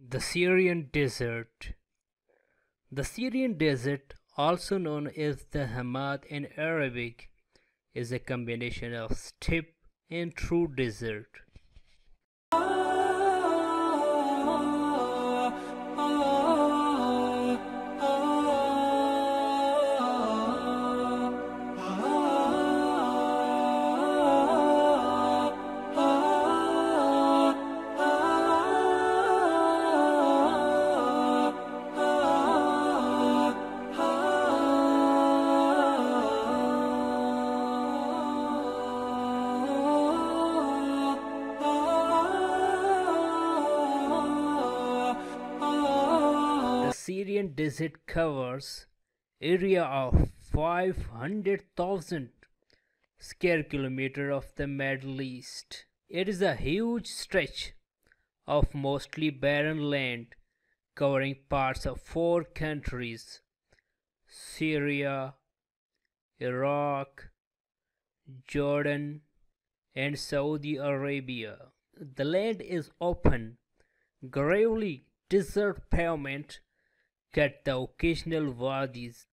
The Syrian Desert. The Syrian Desert, also known as the Hamad in Arabic, is a combination of steppe and true desert. The Syrian Desert covers area of 500,000 square kilometers of the Middle East. It is a huge stretch of mostly barren land covering parts of 4 countries: Syria, Iraq, Jordan, and Saudi Arabia. The land is open, gravelly desert pavement cut the occasional wadis.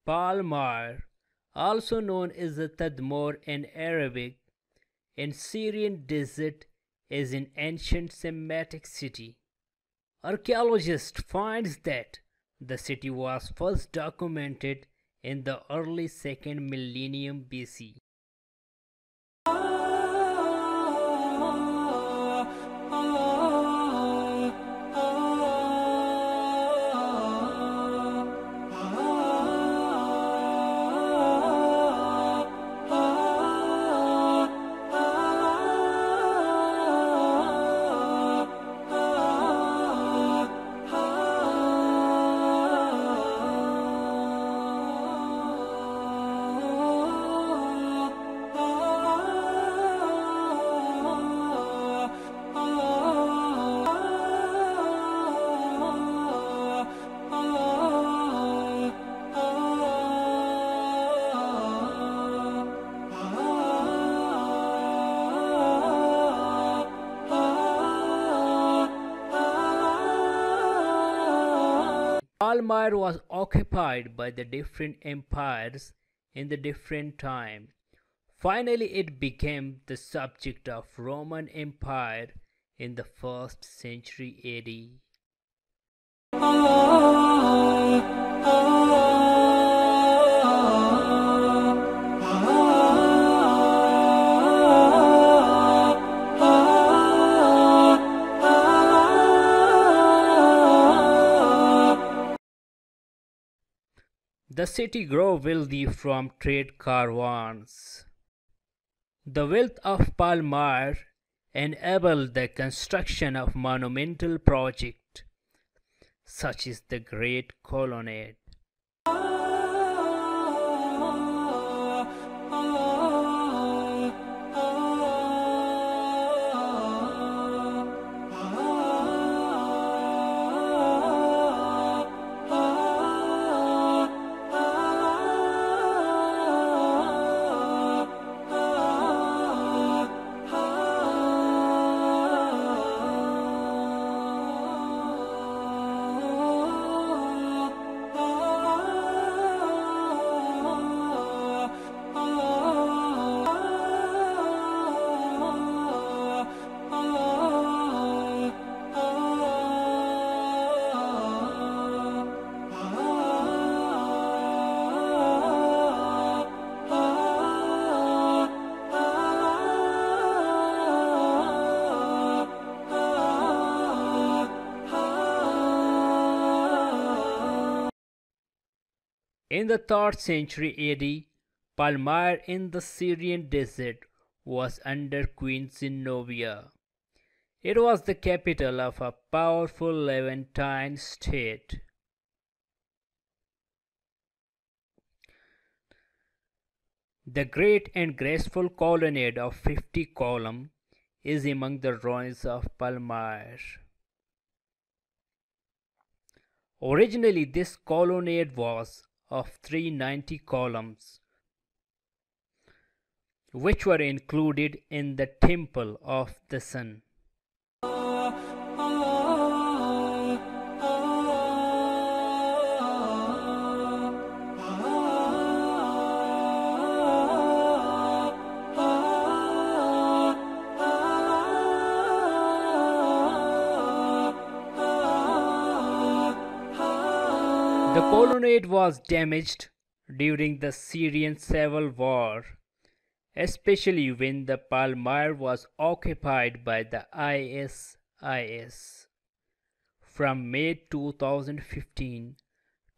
Palmyra, also known as the Tadmor in Arabic, in Syrian Desert, is an ancient Semitic city. Archaeologists find that the city was first documented in the early 2nd millennium BC. Palmyra was occupied by the different empires in the different time. Finally, it became the subject of Roman Empire in the 1st century AD. The city grew wealthy from trade caravans. The wealth of Palmyra enabled the construction of monumental projects such as the Great Colonnade. In the 3rd century AD, Palmyra in the Syrian Desert was under Queen Zenobia. It was the capital of a powerful Levantine state. The great and graceful colonnade of 50 columns is among the ruins of Palmyra. Originally, this colonnade was of 390 columns, which were included in the Temple of the Sun. The colonnade was damaged during the Syrian Civil War, especially when the Palmyra was occupied by the ISIS from May 2015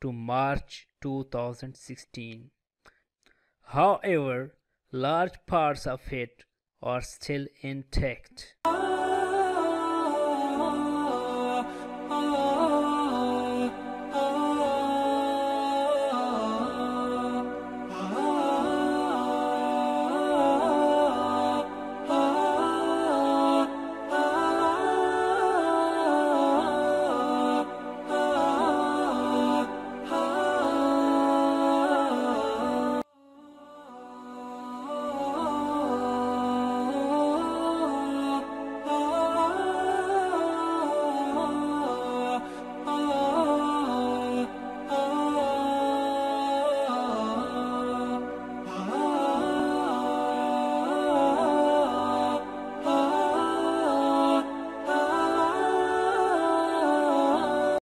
to March 2016. However, large parts of it are still intact.